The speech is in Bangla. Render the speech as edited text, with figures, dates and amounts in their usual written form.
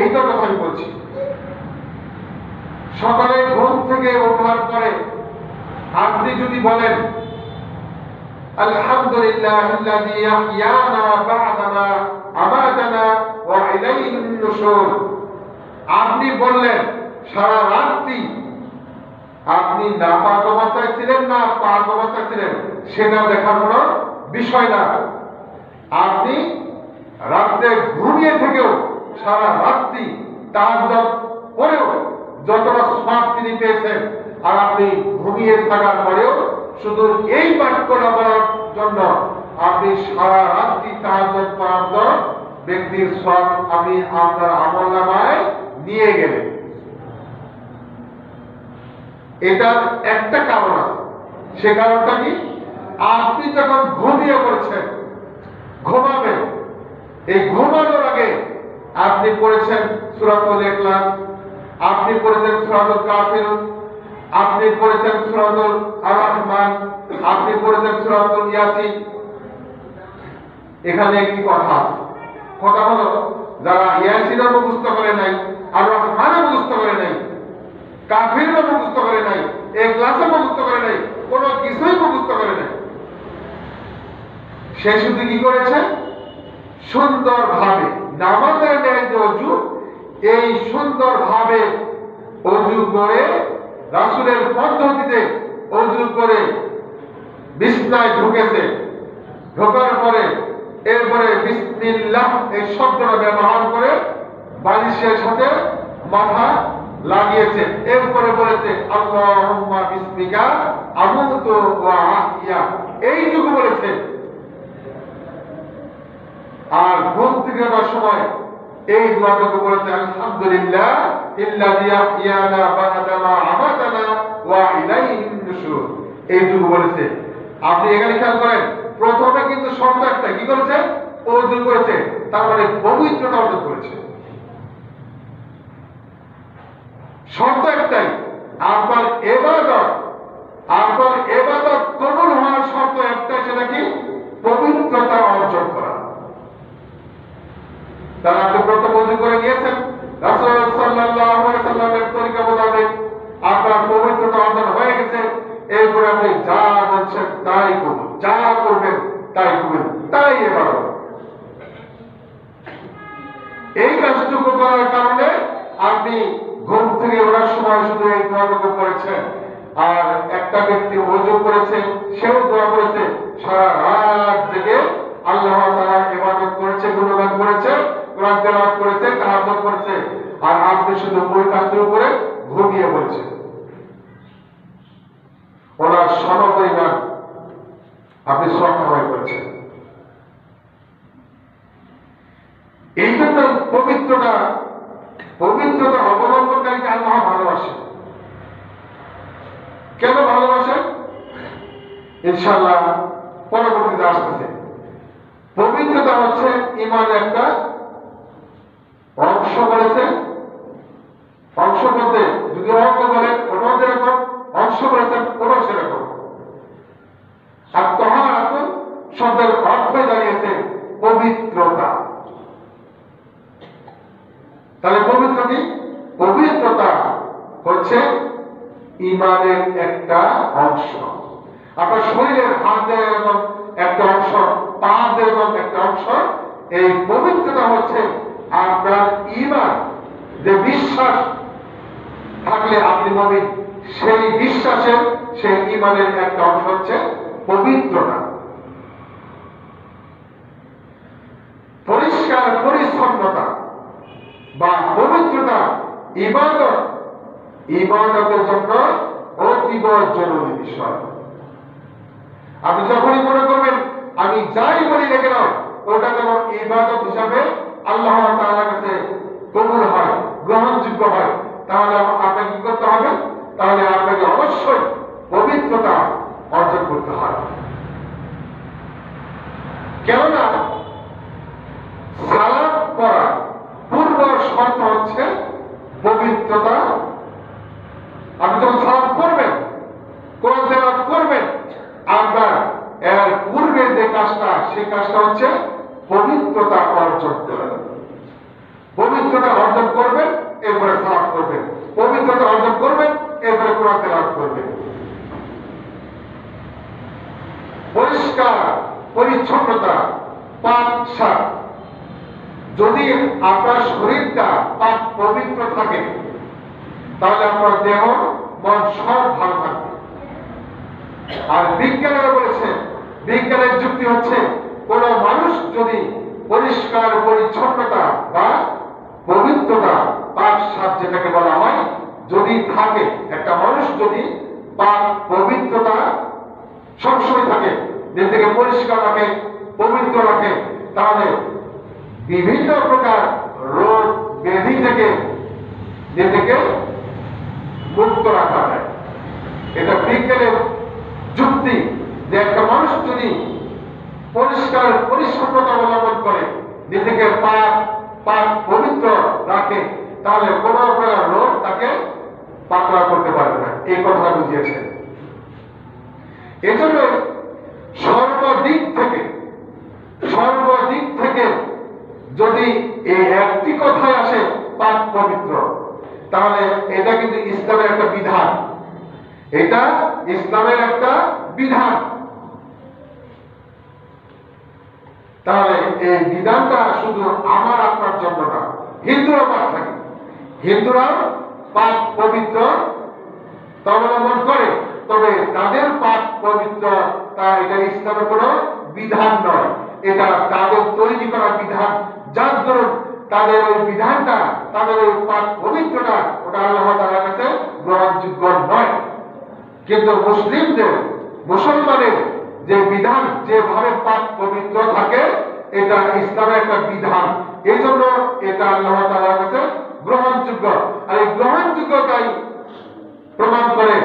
এইটার কথা আমি বলছি। সকালে ঘুম থেকে ওঠার পরে আপনি যদি বলেন আলহামদুলিল্লাহিল্লাযী ইয়াহইয়ানা বা'দামা আমাতানা ওয়া ইলাইহিন নুশুর, আপনি বললেন সারা রাত্রি আপনি নাপাক অবস্থায় ছিলেন না পাক অবস্থায় ছিলেন সেটা দেখার কোনো বিষয় না। আপনি রাতে ঘুমিয়ে থেকেও সারা রাত্রি তাহাজ্জুদ পড়েও যতটা সওয়াব তিনি পেয়েছেন, আর আপনি ঘুমিয়ে থাকার পরেও শুধু এই বাক্যটা বলার জন্য আপনি সারা রাত্রি তাহাজ্জুদ পড়ার ব্যক্তির সওয়াব আপনি আপনার আমলনামায় নিয়ে গেলেন। এটার একটা কারণ আছে। সে কারণটা কি? আপনি যখন ঘুমিয়ে পড়ছেন, ঘুমাবেন, এই ঘুমানোর আগে আপনি পড়েছেন সূরাতুল ইখলাস, আপনি পড়েছেন সূরাতুল কাফিরুন, আপনি পড়েছেন সূরাতুল আর-রাহমান, আপনি পড়েছেন সূরাতুল ইয়াসিন। এখানে একটি কথা আছে। কথা হলো, যারা ইয়াসিনও মুখস্থ করে নাই, আর-রাহমানও মুখস্থ করে নাই, কাফিরও মুখস্থ করে নাই, ইখলাসও মুখস্থ করে নাই, কোনো কিছুই মুখস্থ করে নাই, সে শুধু কি করেছে? সুন্দরভাবে নামাজের ন্যায় যে অজু, এই সুন্দরভাবে অজু করে রাসূলের পদ্ধতিতে অজু করে বিছনায় ঢুকেছে। ঢোকার পরে এরপরে বিসমিল্লাহ এই শব্দটা ব্যবহার করে বালিশের সাথে মাথা লাগিয়েছে। এরপরে বলেছে আল্লাহুম্মা বিসমিকা আমুতু ওয়া আহইয়া, এইটুকু বলেছে। আর ঘুম থেকে ওঠার সময় এই দোয়াটুকু বলেছে আলহামদুলিল্লাহ ইল্লাযী ইয়াহইয়ানা বা'দামা আমাতানা ওয়া ইলাইহিন নুশুর, এইটুকু বলেছে। আপনি এখানে খেয়াল করেন, প্রথমে কিন্তু শর্ত একটা, কি করেছে? ওযু করেছে, তার মানে পবিত্রতা অর্জন করেছে। শর্ত একটাই, আপনার ইবাদত কবুল হওয়ার শর্ত একটাই, সেটা কি? পবিত্রতা অর্জন করা। তারা আপনি প্রথম ওযু করে নিয়েছেন, রাসূল সাল্লাল্লাহু আলাইহি ওয়াসাল্লামের তরিকা মোতাবেক আপনার পবিত্রতা অর্জন হয়ে গেছে। এরপরে আপনি যা বলছেন তাই করুন, যা করবেন তাই করবেন, তাই ইবাদত। এই কাজটুকু করার কারণে আপনি ঘুম থেকে ওঠার সময় শুধু এই দোয়াটুকু করেছেন। আর একটা ব্যক্তি ওযু করেছে, সেও দোয়া করেছে, সারা রাত জেগে আল্লাহ তাআলার ইবাদত করেছে, গুণগান করেছে, কোরআন তেলাওয়াত করেছে, তাহাজ্জুদ করেছে, আর আপনি শুধু ওই কাজের উপরে ঘুমিয়ে পড়েছেন। ওনার সমপরিমাণ আপনি সক্ষম করেছেন। এই জন্য পবিত্রতা অবলম্বনকারীকে আল্লাহ ভালোবাসে। কেন ভালোবাসেন? ইনশাআল্লাহ পরবর্তীতে আসতেছে। পবিত্রতা হচ্ছে ঈমানের একটা অংশ বলেছে। অংশ বলতে যদি অঙ্গ বলে ওটাও যেরকম, অংশ বলেছেন ওটাও সেরকম। আর তাহারাতুন শব্দের অর্থ দাঁড়িয়েছে পবিত্রতা। তাহলে পবিত্র কি? পবিত্রতা হচ্ছে ঈমানের একটা অংশ। আপনার শরীরের হাতের এরকম একটা অংশ, পা এরকম একটা অংশ। এই পবিত্রতা হচ্ছে আপনার ঈমান, যে বিশ্বাস থাকলে আপনি মুমিন, সেই বিশ্বাসের, সেই ঈমানের একটা অংশ হচ্ছে পবিত্রতা। পরিষ্কার পরিচ্ছন্নতা বা পবিত্রতা ইবাদতের জন্য অতীব জরুরি বিষয়। আপনি যখনই মনে করবেন আমি যাই বলি না কেন ওটা যেন ইবাদত হিসাবে আল্লাহ তাআলার কাছে কবুল হয়, গ্রহণযোগ্য হয়, তাহলে আপনাকে কি করতে হবে? তাহলে আপনাকে অবশ্যই পবিত্রতা অর্জন করতে হবে। কেননা সালাত পড়া পূর্ব শর্ত হচ্ছে পবিত্রতা। আপনি যখন সালাত করবেন, কোরআন তেলাওয়াত করবেন, আপনার এর পূর্বে যে কাজটা, সেই কাজটা হচ্ছে পবিত্রতা অর্জন করা। পবিত্রতা অর্জন পবিত্রতা লাভ করবেন, পবিত্রতা অর্জন করবেন, এরপরে কোরআন তেলাওয়াত করবেন। পরিষ্কার পরিচ্ছন্নতা, পাক শাক, যদি আপনার শরীরটা পাক পবিত্র থাকে তাহলে আপনার দেহ মন সব ভালো থাকবে। আর বিজ্ঞানীরা বলেছে, বিজ্ঞানের যুক্তি হচ্ছে কোন মানুষ যদি পরিষ্কার পরিচ্ছন্নতা বা পবিত্রতা, পাক শাক যেটাকে বলা হয়, যদি থাকে, একটা মানুষ যদি পাক পবিত্রতা সবসময় থাকে, নিজেকে পরিষ্কার রাখে, পবিত্র রাখে, তাহলে বিভিন্ন প্রকার রোগ ব্যাধি থেকে নিজেকে মুক্ত রাখা যায়। এটা বিজ্ঞানের যুক্তি যে একটা মানুষ যদি পরিষ্কার পরিচ্ছন্নতা অবলম্বন করে, নিজেকে পাক পাক পবিত্র রাখে, তাহলে কোন প্রকার রোগ তাকে পাকড়া করতে পারবে না। এই কথা বুঝিয়েছেন। এজন্য সর্বদিক থেকে যদি এই একটি কথায় আসে পাক পবিত্র, তাহলে এটা কিন্তু ইসলামের একটা বিধান, এটা ইসলামের একটা বিধান। তাহলে এই বিধানটা শুধু আমার আপনার জন্য না, হিন্দুরা পাক থাকে, হিন্দুরা পাক পবিত্র অবলম্বন করে, তবে তাদের পাক পবিত্র তা এটা ইসলামের কোনো বিধান নয়, এটা তাদের তৈরি করা বিধান, যার দরুন তাদের ওই বিধানটা, তাদের ওই পাক পবিত্রতা ওটা আল্লাহ তাআলার কাছে গ্রহণযোগ্য নয়। কিন্তু মুসলিমদের, মুসলমানের যে বিধান, যেভাবে পাক পবিত্র থাকে, এটা ইসলামের একটা বিধান, এই জন্য এটা আল্লাহ তাআলার কাছে গ্রহণযোগ্য। আর এই গ্রহণযোগ্যতাই প্রমাণ করে